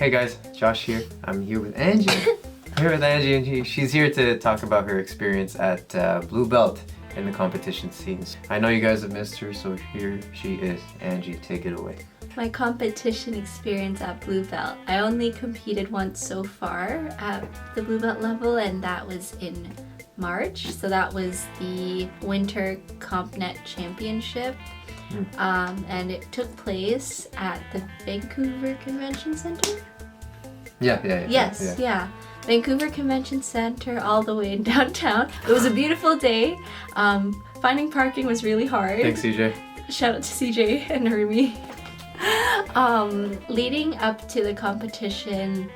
Hey guys, Josh here. I'm here with Angie. And she's here to talk about her experience at Blue Belt in the competition scenes. I know you guys have missed her, so here she is. Angie, take it away. My competition experience at Blue Belt. I only competed once so far at the Blue Belt level, and that was in March. So that was the Winter CompNet Championship. And it took place at the Vancouver Convention Center. Yeah. Vancouver Convention Center, all the way in downtown. It was a beautiful day. Finding parking was really hard. Thanks, CJ. Shout out to CJ and Rumi. Leading up to the competition,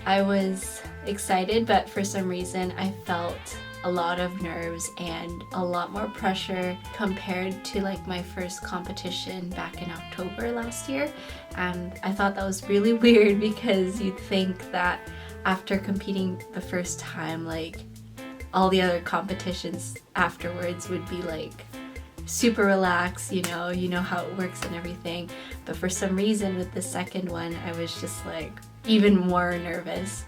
I was excited, but for some reason I felt a lot of nerves and a lot more pressure compared to like my first competition back in October last year. And I thought that was really weird because you'd think that after competing the first time, like all the other competitions afterwards would be like super relaxed, you know how it works and everything. But for some reason with the second one, I was just like even more nervous.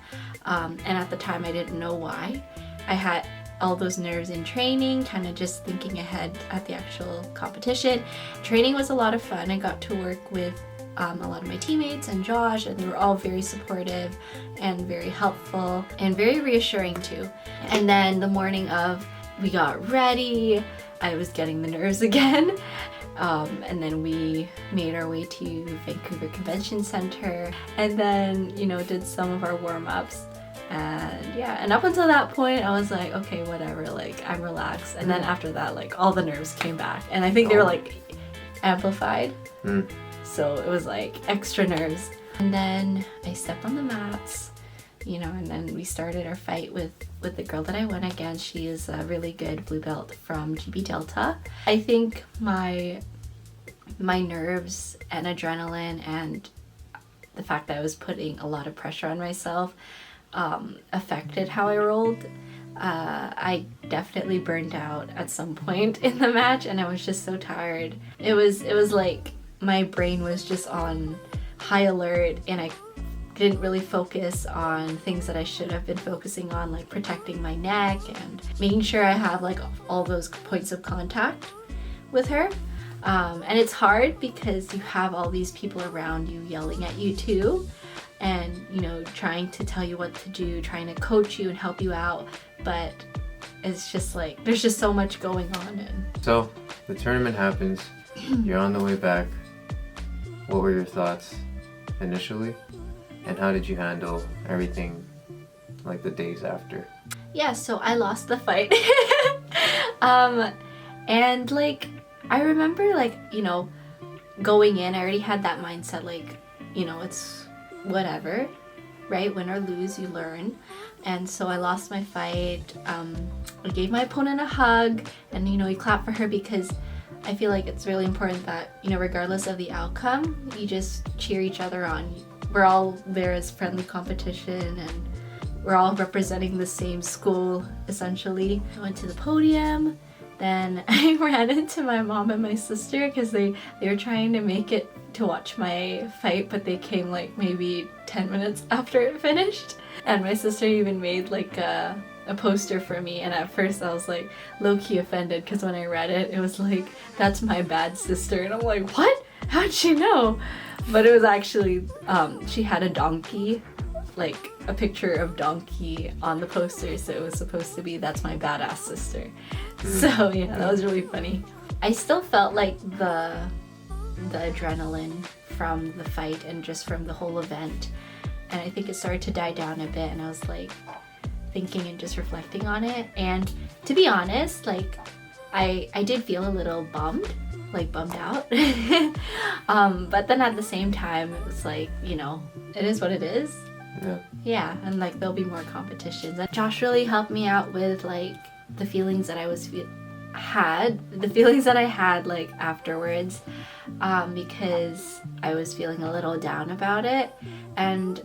And at the time I didn't know why. I had all those nerves in training, kind of just thinking ahead at the actual competition. Training was a lot of fun. I got to work with a lot of my teammates and Josh, and they were all very supportive and very helpful and very reassuring too. And then the morning of, we got ready. I was getting the nerves again. And then we made our way to Vancouver Convention Center and then, did some of our warm-ups. And up until that point, I was like, okay, whatever, like I'm relaxed. And then after that, like all the nerves came back, and I think they were like amplified. So it was like extra nerves. And then I stepped on the mats, and then we started our fight with the girl that I went against. She is a really good blue belt from GB Delta. I think my nerves and adrenaline and the fact that I was putting a lot of pressure on myself affected how I rolled. I definitely burned out at some point in the match, and I was just so tired. It was like my brain was just on high alert, and I didn't really focus on things that I should have been focusing on, like protecting my neck and making sure I have like all those points of contact with her. And it's hard because you have all these people around you yelling at you too, and trying to tell you what to do, trying to coach you and help you out, but it's just like there's just so much going on. And so the tournament happens, you're on the way back. What were your thoughts initially, and how did you handle everything like the days after? Yeah, so I lost the fight. And like I remember like going in, I already had that mindset like it's whatever, right? Win or lose, you learn. And so I lost my fight. I gave my opponent a hug, and we clapped for her because I feel like it's really important that regardless of the outcome, you just cheer each other on. We're all there as friendly competition, and we're all representing the same school essentially. I went to the podium. Then I ran into my mom and my sister because they were trying to make it to watch my fight, but they came like maybe 10 minutes after it finished. And my sister even made like a poster for me, and at first I was like low-key offended because when I read it, it was like, that's my bad sister. And I'm like, what? How'd she know? But it was actually, she had a donkey, like a picture of donkey on the poster, so it was supposed to be, that's my badass sister. So yeah, that was really funny. I still felt like the adrenaline from the fight and just from the whole event, and I think it started to die down a bit, and I was like thinking and just reflecting on it. And to be honest, like I did feel a little bummed out. But then at the same time it was like, it is what it is. Yeah, and like there'll be more competitions. And Josh really helped me out with like the feelings that I had like afterwards, because I was feeling a little down about it, and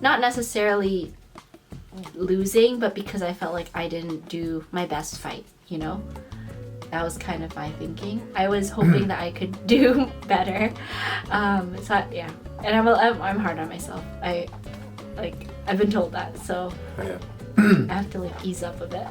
not necessarily losing, but because I felt like I didn't do my best fight, That was kind of my thinking. I was hoping that I could do better. So yeah. And I'm hard on myself. I've been told that, so Oh, yeah. I have to like ease up a bit.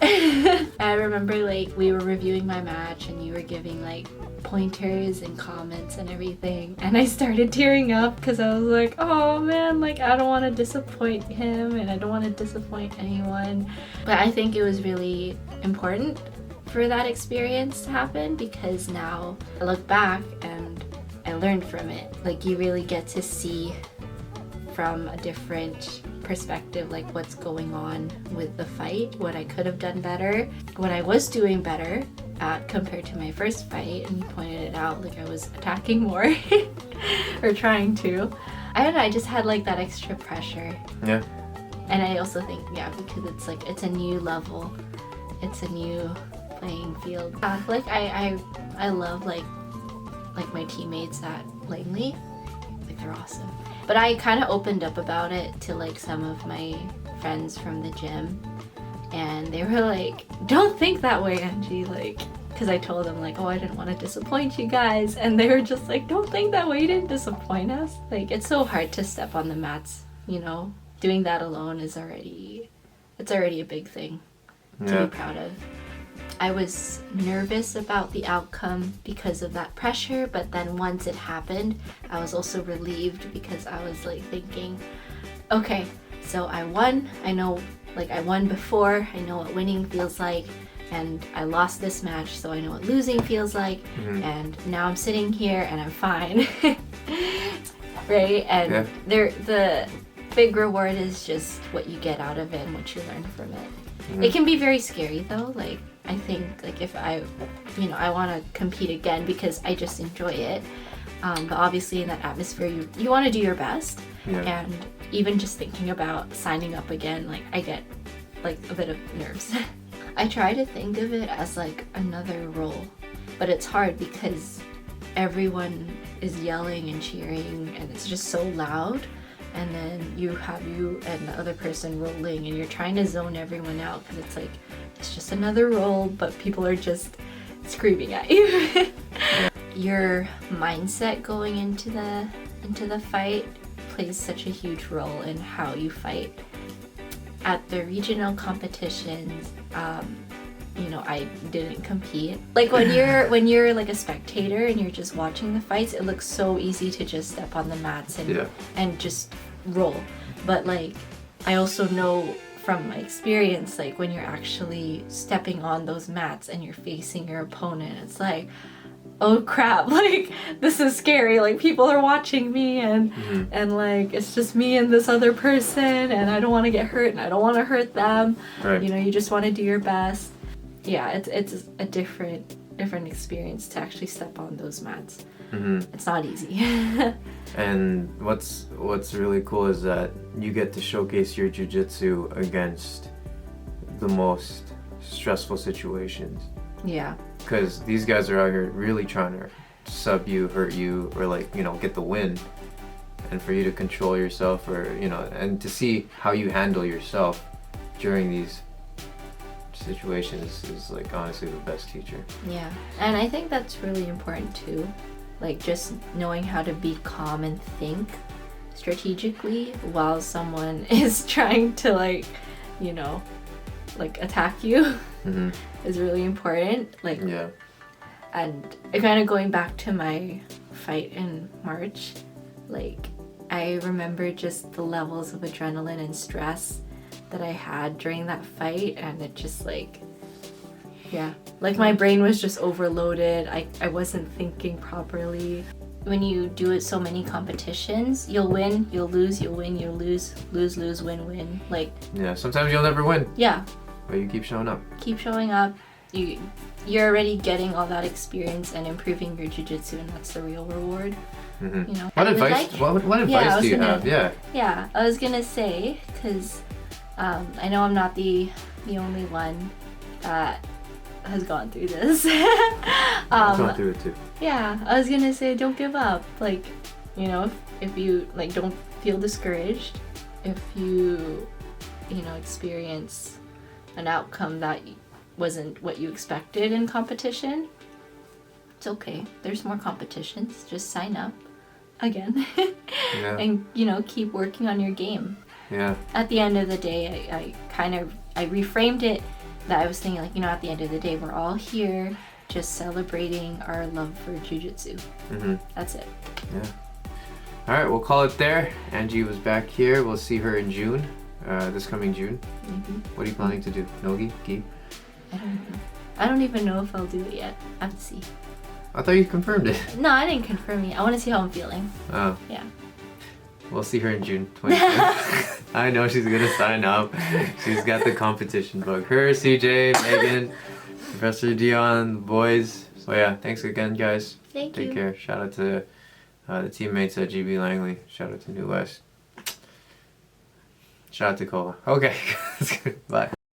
I remember like we were reviewing my match and you were giving like pointers and comments and everything, and I started tearing up because I was like, oh man, like I don't want to disappoint him and I don't want to disappoint anyone. But I think it was really important for that experience to happen, because now I look back and I learned from it. Like you really get to see from a different perspective like what's going on with the fight, what I could have done better, what I was doing better at compared to my first fight, and you pointed it out, like I was attacking more or trying to. I don't know, I just had like that extra pressure. Yeah. And I also think, yeah, because it's like it's a new level, it's a new playing field. Like I love like my teammates at Langley, like they're awesome. But I kind of opened up about it to like some of my friends from the gym, and they were like, don't think that way, Angie, like, because I told them like, oh, I didn't want to disappoint you guys, and they were just like, don't think that way, you didn't disappoint us. Like, it's so hard to step on the mats, you know, doing that alone is already a big thing to be proud of. I was nervous about the outcome because of that pressure, but then once it happened, I was also relieved because I was like thinking, okay, so I won. I know, like I won before. I know what winning feels like, and I lost this match, so I know what losing feels like. And now I'm sitting here and I'm fine, right? And the big reward is just what you get out of it and what you learn from it. It can be very scary though. Like I think like if I want to compete again because I just enjoy it. But obviously in that atmosphere, you want to do your best. And even just thinking about signing up again, like I get like a bit of nerves. I try to think of it as like another role, but it's hard because everyone is yelling and cheering and it's just so loud. And then you have you and the other person rolling and you're trying to zone everyone out because it's like, it's just another roll, but people are just screaming at you. Your mindset going into the fight plays such a huge role in how you fight. At the regional competitions, I didn't compete. Like when you're like a spectator and you're just watching the fights, it looks so easy to just step on the mats and just roll. But like I also know from my experience, like when you're actually stepping on those mats and you're facing your opponent, it's like, oh crap, like this is scary, like people are watching me and like it's just me and this other person and I don't want to get hurt and I don't want to hurt them. Right. You know, you just want to do your best. Yeah, it's a different experience to actually step on those mats. It's not easy. And what's really cool is that you get to showcase your jiu-jitsu against the most stressful situations. Yeah. Because these guys are out here really trying to sub you, hurt you, or like, get the win. And for you to control yourself and to see how you handle yourself during these situations is like honestly the best teacher. Yeah. And I think that's really important too. Like just knowing how to be calm and think strategically while someone is trying to like attack you is really important. Like, and kind of going back to my fight in March, like I remember just the levels of adrenaline and stress that I had during that fight, and it just like my brain was just overloaded. I wasn't thinking properly. When you do it so many competitions, you'll win, you'll lose, you'll win, you'll lose, lose, win, win. Like sometimes you'll never win. Yeah. But you keep showing up. Keep showing up. You're already getting all that experience and improving your jiu-jitsu, and that's the real reward. What advice do you have? Yeah, I was gonna say, because I know I'm not the only one that has gone through this. I've gone through it too. Yeah, I was gonna say, don't give up. Like, if you like, don't feel discouraged. If you experience an outcome that wasn't what you expected in competition, it's okay. There's more competitions. Just sign up, again. Yeah. And, you know, keep working on your game. Yeah. At the end of the day, I reframed it that I was thinking, like, you know, at the end of the day, we're all here just celebrating our love for Jujutsu. Mm-hmm. That's it. Yeah. All right, we'll call it there. Angie was back here. We'll see her in June, this coming June. Mm-hmm. What are you planning to do? Nogi? Gi? I don't know. I don't even know if I'll do it yet. I have to see. I thought you confirmed it. No, I didn't confirm it. I want to see how I'm feeling. Oh. Yeah. We'll see her in June 25th. I know she's gonna sign up. She's got the competition book. Her, CJ, Megan, Professor Dion, the boys. So yeah, thanks again, guys. Thank you. Take care. Shout out to the teammates at GB Langley. Shout out to New West. Shout out to Cola. Okay. Bye.